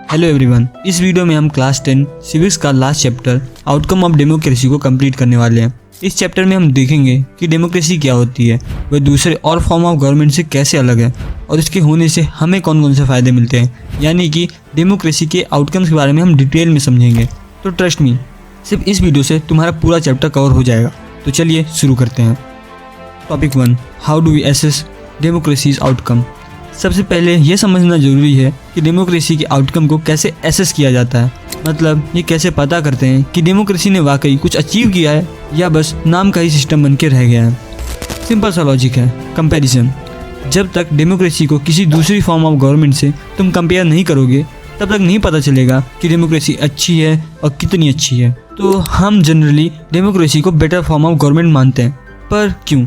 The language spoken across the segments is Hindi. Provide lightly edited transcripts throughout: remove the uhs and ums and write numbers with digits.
हेलो एवरीवन, इस वीडियो में हम क्लास 10 सिविक्स का last chapter outcome of democracy को कंप्लीट करने वाले हैं। इस चैप्टर में हम देखेंगे कि डेमोक्रेसी क्या होती है, वह दूसरे और फॉर्म ऑफ गवर्नमेंट से कैसे अलग है और इसके होने से हमें कौन कौन से फ़ायदे मिलते हैं। यानी कि डेमोक्रेसी के आउटकम्स के बारे में हम डिटेल में समझेंगे। तो ट्रस्ट मी, सिर्फ इस वीडियो से तुम्हारा पूरा चैप्टर कवर हो जाएगा। तो चलिए शुरू करते हैं। Topic 1, how do we assess democracy's outcome. सबसे पहले यह समझना जरूरी है कि डेमोक्रेसी के आउटकम को कैसे एसेस किया जाता है। मतलब ये कैसे पता करते हैं कि डेमोक्रेसी ने वाकई कुछ अचीव किया है या बस नाम का ही सिस्टम बन के रह गया है। सिंपल सा लॉजिक है, कंपैरिजन। जब तक डेमोक्रेसी को किसी दूसरी फॉर्म ऑफ गवर्नमेंट से तुम कंपेयर नहीं करोगे तब तक नहीं पता चलेगा कि डेमोक्रेसी अच्छी है और कितनी अच्छी है। तो हम जनरली डेमोक्रेसी को बेटर फॉर्म ऑफ गवर्नमेंट मानते हैं, पर क्यों?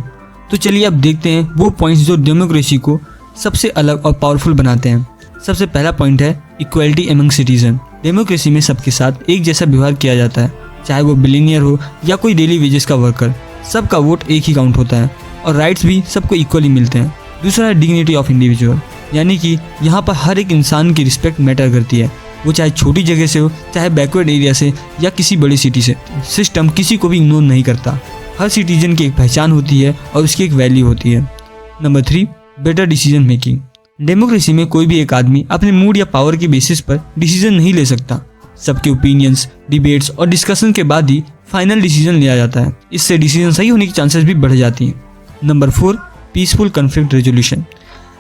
तो चलिए अब देखते हैं वो पॉइंट्स जो डेमोक्रेसी को सबसे अलग और पावरफुल बनाते हैं। सबसे पहला पॉइंट है इक्वालिटी एमंग सिटीजन। डेमोक्रेसी में सबके साथ एक जैसा व्यवहार किया जाता है, चाहे वो बिलियनियर हो या कोई डेली वेजेस का वर्कर। सबका वोट एक ही काउंट होता है और राइट्स भी सबको इक्वली मिलते हैं। दूसरा है डिग्निटी ऑफ इंडिविजुअल, यानी कि यहाँ पर हर एक इंसान की रिस्पेक्ट मैटर करती है, वो चाहे छोटी जगह से हो, चाहे बैकवर्ड एरिया से या किसी बड़ी सिटी से। सिस्टम किसी को भी इग्नोर नहीं करता। हर सिटीजन की एक पहचान होती है और उसकी एक वैल्यू होती है। Number 3, better decision making. Democracy में कोई भी एक आदमी अपने मूड या पावर के बेसिस पर डिसीजन नहीं ले सकता। सबके ओपिनियंस, डिबेट्स और डिस्कशन के बाद ही फाइनल डिसीजन लिया जाता है। इससे डिसीजन सही होने की चांसेस भी बढ़ जाती हैं। Number 4, peaceful conflict resolution.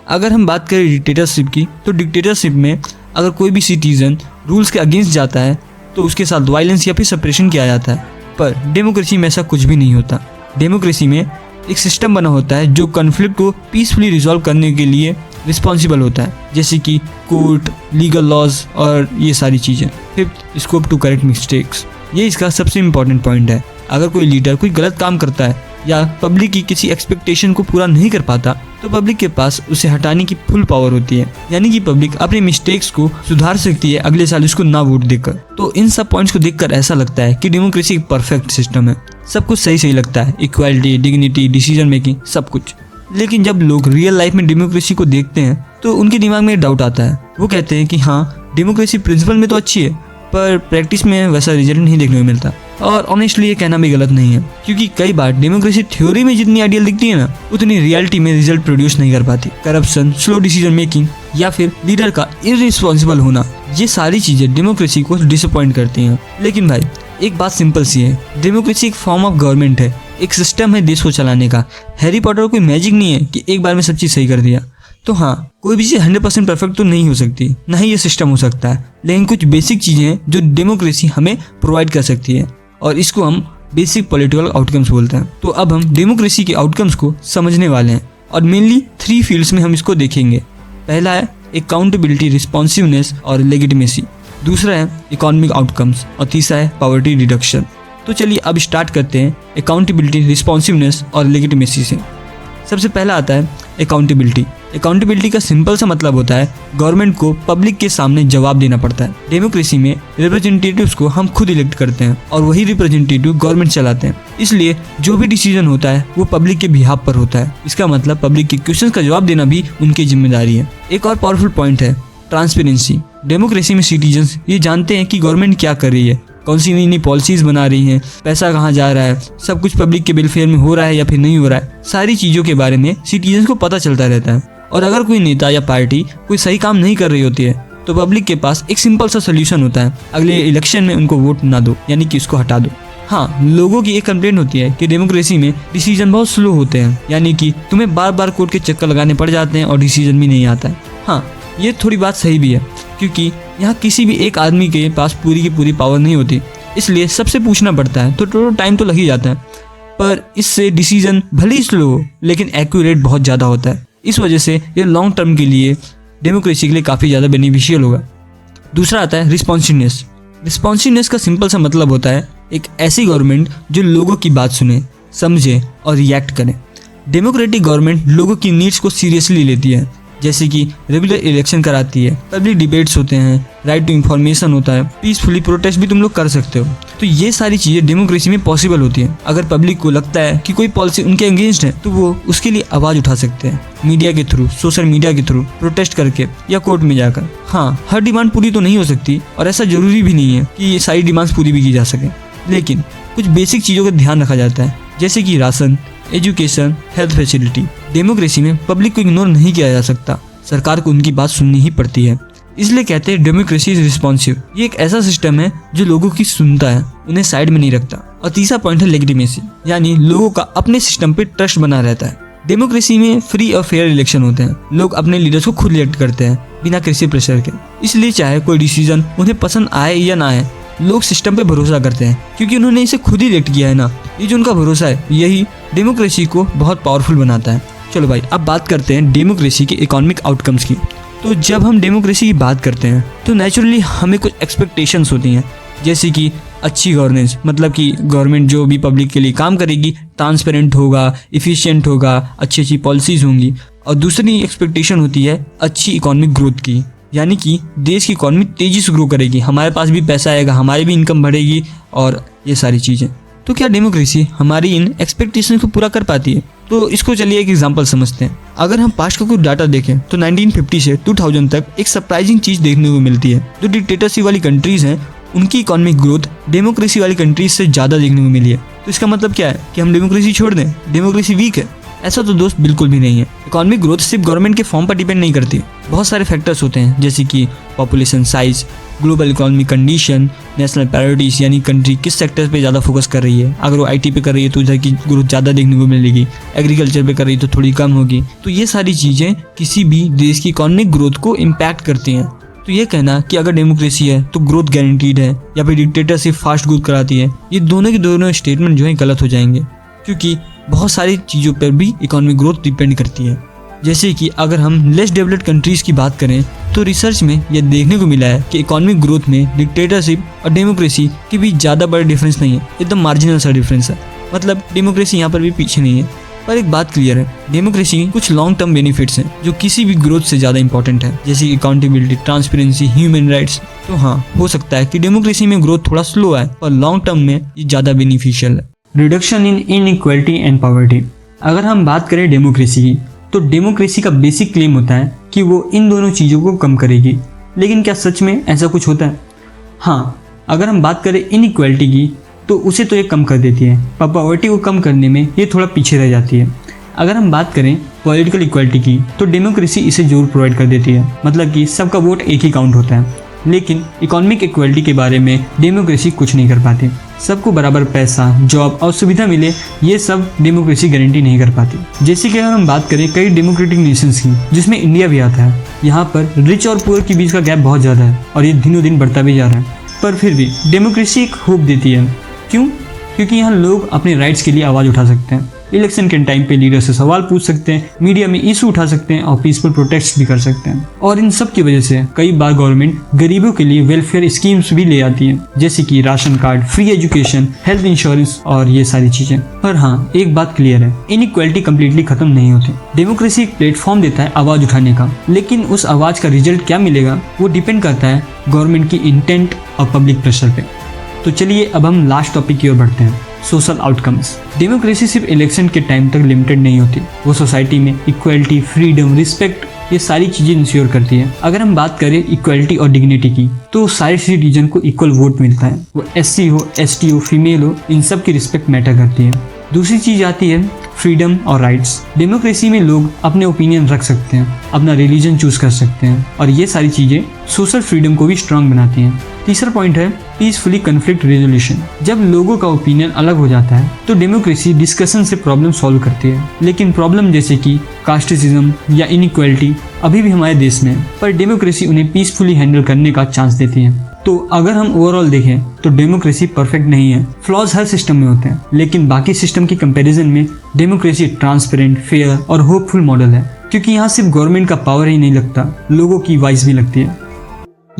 अगर हम बात करें डिक्टेटरशिप की, तो डिक्टेटरशिप में अगर कोई भी सिटीजन रूल्स के अगेंस्ट जाता है तो उसके साथ वायलेंस या फिर सप्रेशन किया जाता है। पर डेमोक्रेसी में ऐसा कुछ भी नहीं होता। डेमोक्रेसी में एक सिस्टम बना होता है जो कॉन्फ्लिक्ट को पीसफुली रिजॉल्व करने के लिए रिस्पॉन्सिबल होता है, जैसे कि कोर्ट, लीगल लॉज और ये सारी चीज़ें। 5th, scope to correct mistakes. ये इसका सबसे इम्पॉर्टेंट पॉइंट है। अगर कोई लीडर कोई गलत काम करता है या पब्लिक की किसी एक्सपेक्टेशन को पूरा नहीं कर पाता तो पब्लिक के पास उसे हटाने की फुल पावर होती है। यानी कि पब्लिक अपने मिस्टेक्स को सुधार सकती है अगले साल उसको ना वोट देकर। तो इन सब पॉइंट्स को देखकर ऐसा लगता है कि डेमोक्रेसी एक परफेक्ट सिस्टम है। सब कुछ सही सही लगता है, इक्वालिटी, डिग्निटी, डिसीजन मेकिंग, सब कुछ। लेकिन जब लोग रियल लाइफ में डेमोक्रेसी को देखते हैं तो उनके दिमाग में डाउट आता है। वो कहते हैं कि हाँ, डेमोक्रेसी प्रिंसिपल में तो अच्छी है, पर प्रैक्टिस में वैसा रिजल्ट नहीं देखने को मिलता। और ऑनेस्टली ये कहना भी गलत नहीं है, क्योंकि कई बार डेमोक्रेसी थ्योरी में जितनी आइडियल दिखती है ना, उतनी रियलिटी में रिजल्ट प्रोड्यूस नहीं कर पाती। करप्शन, स्लो डिसीजन मेकिंग या फिर लीडर का इररिस्पॉन्सिबल होना, ये सारी चीजें डेमोक्रेसी को डिसअपॉइंट करती हैं। लेकिन भाई एक बात सिंपल सी है, डेमोक्रेसी एक फॉर्म ऑफ गवर्नमेंट है, एक सिस्टम है देश को चलाने का। हैरी पॉटर कोई मैजिक नहीं है कि एक बार में सब चीज सही कर दिया। तो हाँ, कोई भी चीज़ 100% परफेक्ट तो नहीं हो सकती, ना ही ये सिस्टम हो सकता है, लेकिन कुछ बेसिक चीज़ें हैं जो डेमोक्रेसी हमें प्रोवाइड कर सकती है और इसको हम बेसिक पॉलिटिकल आउटकम्स बोलते हैं। तो अब हम डेमोक्रेसी के आउटकम्स को समझने वाले हैं और मेनली 3 फील्ड्स में हम इसको देखेंगे। पहला है अकाउंटेबिलिटी, रिस्पॉन्सिवनेस और लेजिटिमेसी। दूसरा है इकोनॉमिक आउटकम्स और तीसरा है पॉवर्टी रिडक्शन। तो चलिए अब स्टार्ट करते हैं अकाउंटेबिलिटी, रिस्पॉन्सिवनेस और लेजिटिमेसी से। सबसे पहला आता है अकाउंटेबिलिटी। अकाउंटेबिलिटी का सिंपल सा मतलब होता है गवर्नमेंट को पब्लिक के सामने जवाब देना पड़ता है। डेमोक्रेसी में रिप्रेजेंटेटिव्स को हम खुद इलेक्ट करते हैं और वही रिप्रेजेंटेटिव गवर्नमेंट चलाते हैं। इसलिए जो भी डिसीजन होता है वो पब्लिक के बिहाफ पर होता है। इसका मतलब पब्लिक के क्वेश्चंस का जवाब देना भी उनकी जिम्मेदारी है। एक और पावरफुल पॉइंट है ट्रांसपेरेंसी। डेमोक्रेसी में सिटीजन्स ये जानते हैं कि गवर्नमेंट क्या कर रही है, कौन सी नई नई पॉलिसीज बना रही हैं, पैसा कहाँ जा रहा है, सब कुछ पब्लिक के वेलफेयर में हो रहा है या फिर नहीं हो रहा है। सारी चीज़ों के बारे में सिटीजन्स को पता चलता रहता है। और अगर कोई नेता या पार्टी कोई सही काम नहीं कर रही होती है तो पब्लिक के पास एक सिंपल सा सोल्यूशन होता है, अगले इलेक्शन में उनको वोट ना दो, यानी कि उसको हटा दो। हाँ, लोगों की एक कंप्लेंट होती है कि डेमोक्रेसी में डिसीजन बहुत स्लो होते हैं, यानी कि तुम्हें बार बार कोर्ट के चक्कर लगाने पड़ जाते हैं और डिसीजन भी नहीं आता है। हाँ, ये थोड़ी बात सही भी है, क्योंकि यहाँ किसी भी एक आदमी के पास पूरी की पूरी पावर नहीं होती, इसलिए सबसे पूछना पड़ता है, तो थोड़ा टाइम तो लग ही जाता है। पर इससे डिसीजन भले ही स्लो हो लेकिन एक्यूरेट बहुत ज़्यादा होता है। इस वजह से ये लॉन्ग टर्म के लिए डेमोक्रेसी के लिए काफ़ी ज़्यादा बेनिफिशियल होगा। दूसरा आता है रिस्पॉन्सिवनेस। रिस्पॉन्सिवनेस का सिंपल सा मतलब होता है एक ऐसी गवर्नमेंट जो लोगों की बात सुने, समझे और रिएक्ट करे। डेमोक्रेटिक गवर्नमेंट लोगों की नीड्स को सीरियसली लेती है। जैसे कि रेगुलर इलेक्शन कराती है, पब्लिक डिबेट्स होते हैं, राइट टू इन्फॉर्मेशन होता है, पीसफुली प्रोटेस्ट भी तुम लोग कर सकते हो। तो ये सारी चीज़ें डेमोक्रेसी में पॉसिबल होती है। अगर पब्लिक को लगता है कि कोई पॉलिसी उनके अगेंस्ट है तो वो उसके लिए आवाज़ उठा सकते हैं, मीडिया के थ्रू, सोशल मीडिया के थ्रू, प्रोटेस्ट करके या कोर्ट में जाकर। हाँ, हर डिमांड पूरी तो नहीं हो सकती और ऐसा जरूरी भी नहीं है कि ये सारी डिमांड्स पूरी भी की जा सके, लेकिन कुछ बेसिक चीज़ों का ध्यान रखा जाता है, जैसे कि ration, education, health facility. Democracy में पब्लिक को इग्नोर नहीं किया जा सकता, सरकार को उनकी बात सुननी ही पड़ती है। इसलिए कहते हैं डेमोक्रेसी इज रिस्पॉन्सिव। ये एक ऐसा सिस्टम है जो लोगों की सुनता है, उन्हें साइड में नहीं रखता। और तीसरा पॉइंट है लेजिटिमेसी, यानी लोगों का अपने सिस्टम पे ट्रस्ट बना रहता है। डेमोक्रेसी में फ्री और फेयर इलेक्शन होते हैं, लोग अपने लीडर्स को खुद इलेक्ट करते हैं बिना किसी प्रेशर के। इसलिए चाहे कोई डिसीजन उन्हें पसंद आए या ना आए, लोग सिस्टम पे भरोसा करते हैं क्योंकि उन्होंने इसे खुद ही इलेक्ट किया है ना। ये जो उनका भरोसा है यही डेमोक्रेसी को बहुत पावरफुल बनाता है। चलो भाई, अब बात करते हैं डेमोक्रेसी के इकोनॉमिक आउटकम्स की। तो जब हम डेमोक्रेसी की बात करते हैं तो नेचुरली हमें कुछ एक्सपेक्टेशंस होती हैं, जैसे कि अच्छी गवर्नेंस, मतलब कि गवर्नमेंट जो भी पब्लिक के लिए काम करेगी ट्रांसपेरेंट होगा, इफिशिएंट होगा, अच्छी अच्छी पॉलिसीज होंगी। और दूसरी एक्सपेक्टेशन होती है अच्छी इकोनॉमिक ग्रोथ की, यानी कि देश की इकोनॉमी तेजी से ग्रो करेगी, हमारे पास भी पैसा आएगा, हमारी भी इनकम बढ़ेगी और ये सारी चीज़ें। तो क्या डेमोक्रेसी हमारी इन एक्सपेक्टेशंस को पूरा कर पाती है? तो इसको चलिए एक एग्जांपल समझते हैं। अगर हम पास्ट का कुछ डाटा देखें तो 1950 से 2000 तक एक सरप्राइजिंग चीज़ देखने को मिलती है। जो डिक्टेटरशिप वाली कंट्रीज हैं उनकी इकोनॉमिक ग्रोथ डेमोक्रेसी वाली कंट्रीज से ज़्यादा देखने को मिली है। तो इसका मतलब क्या है कि हम डेमोक्रेसी छोड़ दें, डेमोक्रेसी वीक है? ऐसा तो दोस्त बिल्कुल भी नहीं है। इकोनॉमिक ग्रोथ सिर्फ गवर्नमेंट के फॉर्म पर डिपेंड नहीं करती, बहुत सारे फैक्टर्स होते हैं, जैसे कि population size, global economic condition, national priorities, यानी कंट्री किस सेक्टर पे ज़्यादा फोकस कर रही है। अगर वो आईटी पे कर रही है तो उधर की ग्रोथ ज़्यादा देखने को मिलेगी, एग्रीकल्चर पे कर रही है तो थोड़ी कम होगी। तो ये सारी चीज़ें किसी भी देश की इकोनॉमिक ग्रोथ को इम्पैक्ट करती हैं। तो ये कहना कि अगर डेमोक्रेसी है तो ग्रोथ गारंटीड है या फिर डिक्टेटरशिप फास्ट ग्रोथ कराती है, ये दोनों के दोनों स्टेटमेंट जो है गलत हो जाएंगे, क्योंकि बहुत सारी चीज़ों पर भी इकोनॉमिक ग्रोथ डिपेंड करती है। जैसे कि अगर हम लेस डेवलप्ड कंट्रीज़ की बात करें तो रिसर्च में यह देखने को मिला है कि इकोनॉमिक ग्रोथ में डिक्टेटरशिप और डेमोक्रेसी के बीच ज़्यादा बड़ा डिफरेंस नहीं है, एकदम मार्जिनल सा डिफरेंस है। मतलब डेमोक्रेसी यहाँ पर भी पीछे नहीं है। पर एक बात क्लियर है, डेमोक्रेसी की कुछ लॉन्ग टर्म बेनिफिट्स हैं जो किसी भी ग्रोथ से ज़्यादा इंपॉर्टेंट है, जैसे अकाउंटेबिलिटी, ट्रांसपेरेंसी, ह्यूमन राइट्स। तो हाँ, हो सकता है कि डेमोक्रेसी में ग्रोथ थोड़ा स्लो है पर लॉन्ग टर्म में ये ज़्यादा बेनिफिशियल है। Reduction in inequality and poverty. अगर हम बात करें डेमोक्रेसी की तो डेमोक्रेसी का बेसिक क्लेम होता है कि वो इन दोनों चीज़ों को कम करेगी, लेकिन क्या सच में ऐसा कुछ होता है? हाँ, अगर हम बात करें इनइक्वालिटी की तो उसे तो ये कम कर देती है, पर पॉवर्टी को कम करने में ये थोड़ा पीछे रह जाती है। अगर हम बात करें पॉलिटिकल इक्वालिटी की तो डेमोक्रेसी इसे जरूर प्रोवाइड कर देती है, मतलब कि सबका वोट एक ही काउंट होता है। लेकिन इकोनॉमिक इक्वालिटी के बारे में डेमोक्रेसी कुछ नहीं कर पाती। सबको बराबर पैसा, जॉब और सुविधा मिले, ये सब डेमोक्रेसी गारंटी नहीं कर पाती। जैसे कि अगर हम बात करें कई डेमोक्रेटिक नेशंस की, जिसमें इंडिया भी आता है, यहाँ पर रिच और पुअर के बीच का गैप बहुत ज़्यादा है और ये दिनों दिन बढ़ता भी जा रहा है। पर फिर भी डेमोक्रेसी एक होप देती है। क्यों? क्योंकि यहाँ लोग अपने राइट्स के लिए आवाज़ उठा सकते हैं, इलेक्शन के टाइम पे लीडर से सवाल पूछ सकते हैं, मीडिया में इशू उठा सकते हैं और पीसफुल प्रोटेस्ट भी कर सकते हैं। और इन सब की वजह से कई बार गवर्नमेंट गरीबों के लिए वेलफेयर स्कीम्स भी ले आती है, जैसे कि ration card, free education, health insurance और ये सारी चीजें। पर हाँ, एक बात क्लियर है, इनइक्वालिटी कम्प्लीटली खत्म नहीं होती। डेमोक्रेसी एक प्लेटफॉर्म देता है आवाज उठाने का, लेकिन उस आवाज का रिजल्ट क्या मिलेगा वो डिपेंड करता है गवर्नमेंट की इंटेंट और पब्लिक प्रेशर पे। तो चलिए अब हम लास्ट टॉपिक की ओर बढ़ते हैं, सोशल आउटकम्स। डेमोक्रेसी सिर्फ इलेक्शन के टाइम तक लिमिटेड नहीं होती, वो सोसाइटी में इक्वलिटी, फ्रीडम, रिस्पेक्ट, ये सारी चीजें इंश्योर करती है। अगर हम बात करें इक्वलिटी और डिग्निटी की तो सारे सिटीजन को इक्वल वोट मिलता है, वो SC हो, ST हो, फीमेल हो, इन सब की रिस्पेक्ट मैटर करती है। दूसरी चीज आती है फ्रीडम और राइट्स। डेमोक्रेसी में लोग अपने ओपिनियन रख सकते हैं, अपना रिलीजन चूज कर सकते हैं और ये सारी चीजें सोशल फ्रीडम को भी स्ट्रांग बनाती हैं। तीसरा पॉइंट है पीसफुली कन्फ्लिक्ट रेजोल्यूशन। जब लोगों का ओपिनियन अलग हो जाता है तो डेमोक्रेसी डिस्कशन से प्रॉब्लम सॉल्व करती है। लेकिन प्रॉब्लम जैसे कि कास्टिज्म या इनइक्वालिटी अभी भी हमारे देश में है, पर डेमोक्रेसी उन्हें पीसफुली हैंडल करने का चांस देती है। तो अगर हम ओवरऑल देखें तो डेमोक्रेसी परफेक्ट नहीं है, फ्लॉज हर सिस्टम में होते हैं, लेकिन बाकी सिस्टम की कंपैरिजन में डेमोक्रेसी ट्रांसपेरेंट, फेयर और होपफुल मॉडल है, क्योंकि यहाँ सिर्फ गवर्नमेंट का पावर ही नहीं लगता, लोगों की वॉइस भी लगती है।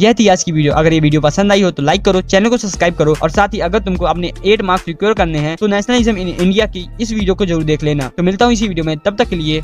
यह थी आज की वीडियो। अगर ये वीडियो पसंद आई हो तो लाइक करो, चैनल को सब्सक्राइब करो और साथ ही अगर तुमको अपने 8 मार्क्स सिक्योर करने हैं तो नेशनलिज्म इन इंडिया की इस वीडियो को जरूर देख लेना। तो मिलता हूँ इसी वीडियो में, तब तक के लिए